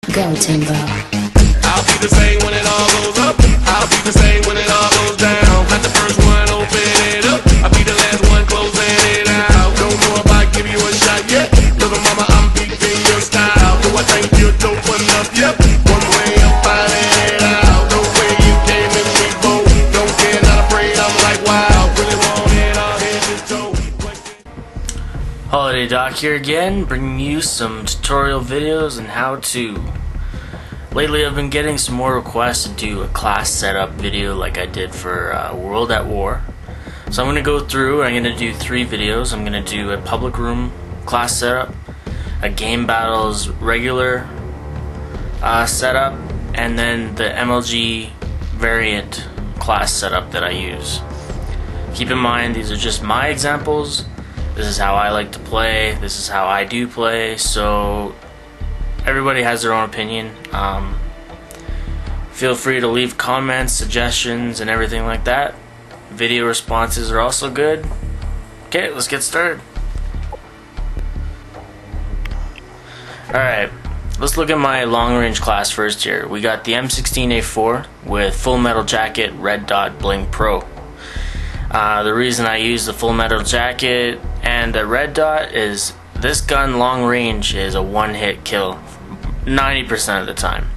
Go Timbo. I'll be the same when it all goes up. I'll be the same when it all goes down. Not the first one, open it up. I'll be the last one closing it out. Don't know if I give you a shot yet. Little mama, I'm beating your style. Do I think you're dope enough? Yep. One way I'm finding it out. No way you came in me both. Don't care, not afraid. I'm like wow. Really want it all in this toe. Holiday Doc here again, bringing you some tutorial videos on how to. Lately I've been getting some more requests to do a class setup video like I did for World at War. So I'm going to go through, I'm going to do 3 videos. I'm going to do a public room class setup, a Gamebattles regular setup, and then the MLG Variant class setup that I use. Keep in mind these are just my examples. This is how I like to play, this is how I do play, so everybody has their own opinion. Feel free to leave comments, suggestions, and everything like that. Video responses are also good. Okay, let's get started. Alright, let's look at my long range class first here. We got the M16A4 with Full Metal Jacket Red Dot Bling Pro. The reason I use the Full Metal Jacket and the Red Dot is this gun long range is a one-hit kill 90% of the time.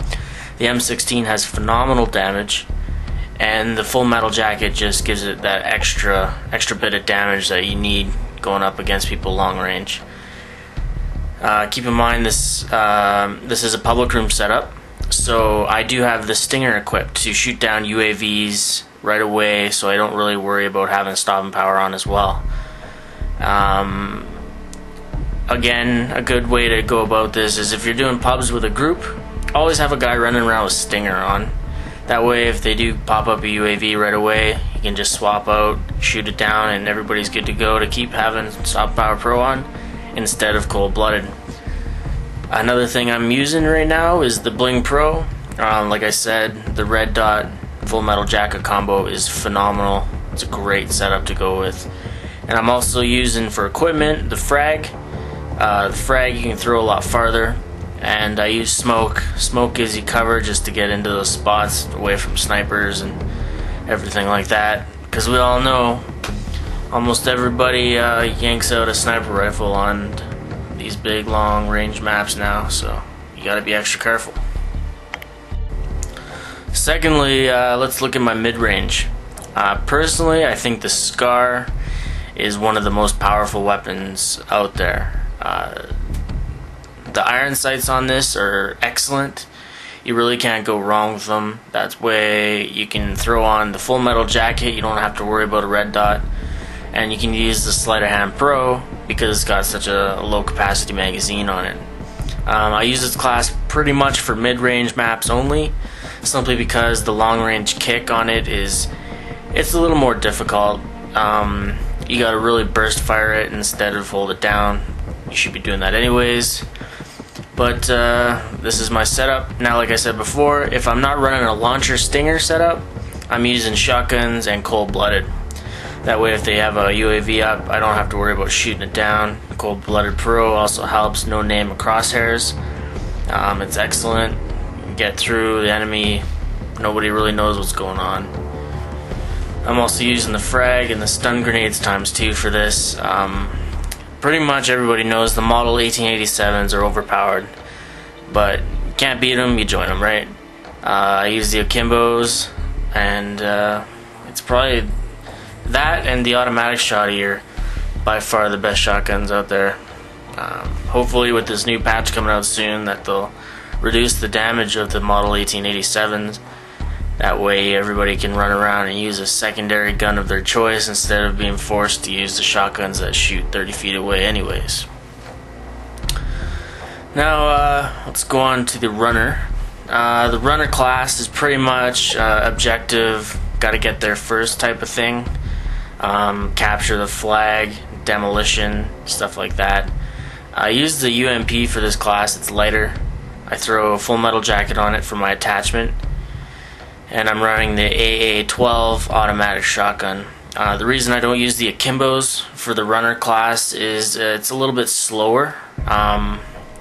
The M16 has phenomenal damage, and the Full Metal Jacket just gives it that extra bit of damage that you need going up against people long range. Keep in mind this is a public room setup, so I do have the Stinger equipped to shoot down UAVs right away, so I don't really worry about having stopping power on as well. Again, a good way to go about this is if you're doing pubs with a group, always have a guy running around with Stinger on. That way if they do pop up a UAV right away, you can just swap out, shoot it down, and everybody's good to go to keep having Stop Power Pro on instead of cold-blooded. Another thing I'm using right now is the Bling Pro. Like I said, the Red Dot Full Metal Jacket combo is phenomenal. It's a great setup to go with. And I'm also using for equipment the frag. The frag you can throw a lot farther, and I use smoke. Smoke gives you cover just to get into those spots away from snipers and everything like that, because we all know almost everybody yanks out a sniper rifle on these big long range maps now, so you gotta be extra careful. Secondly, let's look at my mid-range. Personally, I think the SCAR is one of the most powerful weapons out there. The iron sights on this are excellent. You really can't go wrong with them. That's way you can throw on the Full Metal Jacket. You don't have to worry about a red dot, and you can use the Sleight of Hand Pro because it's got such a low capacity magazine on it. I use this class pretty much for mid-range maps only, simply because the long-range kick on it it's a little more difficult. You gotta really burst fire it instead of hold it down. You should be doing that anyways. But this is my setup. Now, like I said before, if I'm not running a launcher Stinger setup, I'm using shotguns and cold-blooded. That way if they have a UAV up, I don't have to worry about shooting it down. Cold-blooded Pro also helps, no name of crosshairs. It's excellent. You can get through the enemy, nobody really knows what's going on. I'm also using the frag and the stun grenades ×2 for this. Pretty much everybody knows the Model 1887s are overpowered, but you can't beat them, you join them, right? I use the Akimbos, and it's probably that and the automatic shotty are by far the best shotguns out there. Hopefully with this new patch coming out soon that they'll reduce the damage of the Model 1887s. That way everybody can run around and use a secondary gun of their choice instead of being forced to use the shotguns that shoot 30 feet away anyways. Now let's go on to the runner. The runner class is pretty much objective, gotta get there first type of thing. Capture the flag, demolition, stuff like that. I use the UMP for this class, it's lighter. I throw a Full Metal Jacket on it for my attachment. And I'm running the AA-12 automatic shotgun. The reason I don't use the Akimbos for the runner class is it's a little bit slower.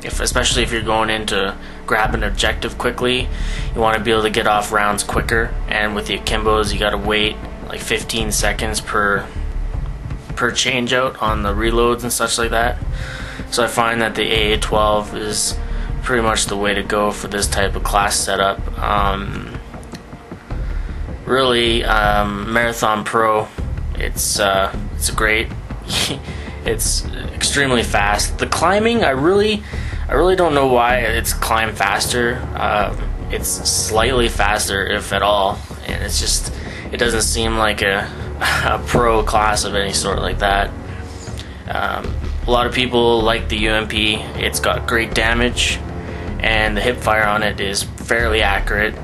especially if you're going in to grab an objective quickly. You want to be able to get off rounds quicker, and with the akimbos you got to wait like 15 seconds per change out on the reloads and such like that. So I find that the AA-12 is pretty much the way to go for this type of class setup. Really, Marathon Pro, it's great. It's extremely fast. The climbing, I really don't know why it's climb faster. It's slightly faster, if at all, and it doesn't seem like a pro class of any sort like that. A lot of people like the UMP. It's got great damage, and the hip fire on it is fairly accurate.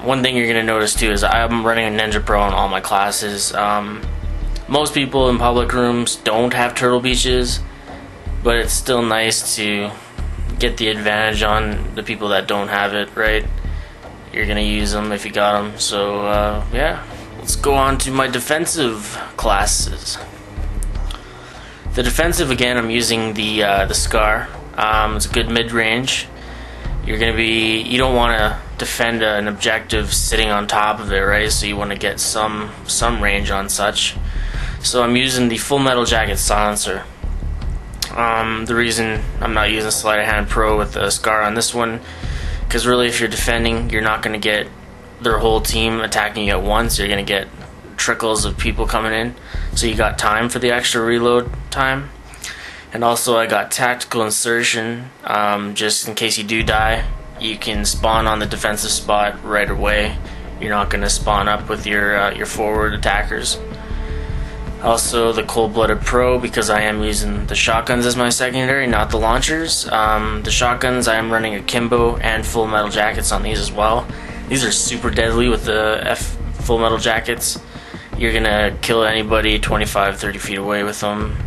One thing you're going to notice too is I'm running a Ninja Pro in all my classes. Most people in public rooms don't have turtle beaches, but it's still nice to get the advantage on the people that don't have it, right? You're going to use them if you got them. So yeah, let's go on to my defensive classes. The defensive, again, I'm using the Scar. It's a good mid-range. You don't want to defend an objective sitting on top of it, right? So you want to get some range on such. So I'm using the Full Metal Jacket silencer. The reason I'm not using Sleight of Hand Pro with the Scar on this one, because really if you're defending, you're not going to get their whole team attacking you at once. You're going to get trickles of people coming in, so you got time for the extra reload time. And also I got tactical insertion, just in case you do die, you can spawn on the defensive spot right away. You're not going to spawn up with your forward attackers. Also the Cold-Blooded Pro, because I am using the shotguns as my secondary, not the launchers. The shotguns, I am running akimbo and Full Metal Jackets on these as well. These are super deadly with the Full Metal Jackets. You're gonna kill anybody 25-30 feet away with them.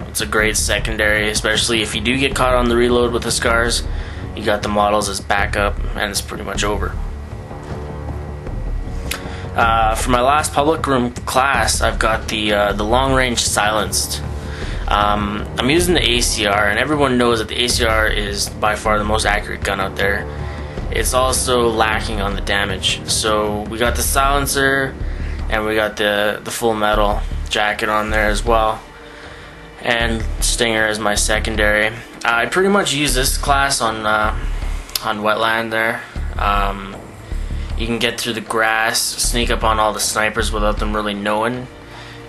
It's a great secondary, especially if you do get caught on the reload with the Scars. You got the models as backup, and it's pretty much over. For my last public room class, I've got the long range silenced. I'm using the ACR, and everyone knows that the ACR is by far the most accurate gun out there. It's also lacking on the damage. So we got the silencer, and we got the Full Metal Jacket on there as well, and Stinger as my secondary. I pretty much use this class on wetland there. You can get through the grass, sneak up on all the snipers without them really knowing,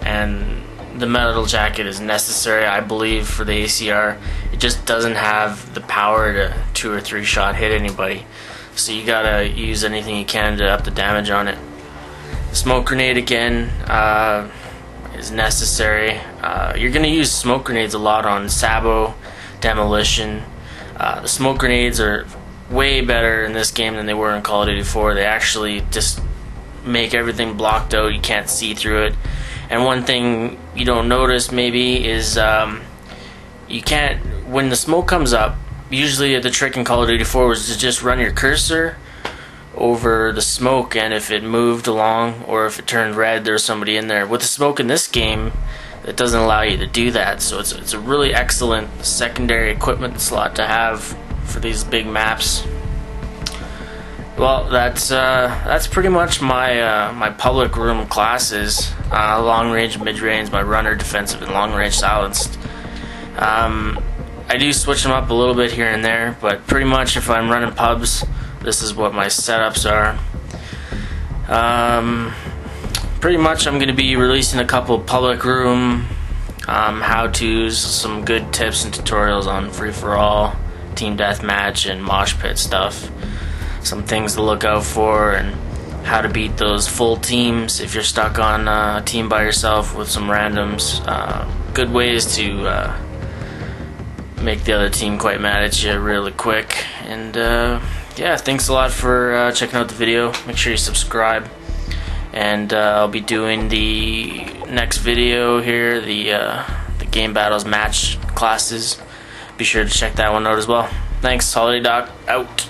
and the Metal Jacket is necessary, I believe, for the ACR. It just doesn't have the power to 2 or 3 shot hit anybody, so you gotta use anything you can to up the damage on it. Smoke grenade, again, is necessary. You're going to use smoke grenades a lot on Sabo, Demolition. The smoke grenades are way better in this game than they were in Call of Duty 4. They actually just make everything blocked out. You can't see through it. And one thing you don't notice maybe is you can't, when the smoke comes up, usually the trick in Call of Duty 4 was to just run your cursor over the smoke, and if it moved along or if it turned red, there's somebody in there. With the smoke in this game, it doesn't allow you to do that, so it's a really excellent secondary equipment slot to have for these big maps. Well, that's pretty much my my public room classes. Long range, mid range, my runner, defensive, and long range silenced. I do switch them up a little bit here and there, but pretty much if I'm running pubs, this is what my setups are. Pretty much I'm going to be releasing a couple public room how-tos, some good tips and tutorials on free-for-all, team deathmatch, and mosh pit stuff. Some things to look out for, and how to beat those full teams if you're stuck on a team by yourself with some randoms. Good ways to make the other team quite mad at you really quick. And yeah, thanks a lot for checking out the video. Make sure you subscribe, and I'll be doing the next video here, the Game Battles match classes. Be sure to check that one out as well. Thanks. Holiday Doc out.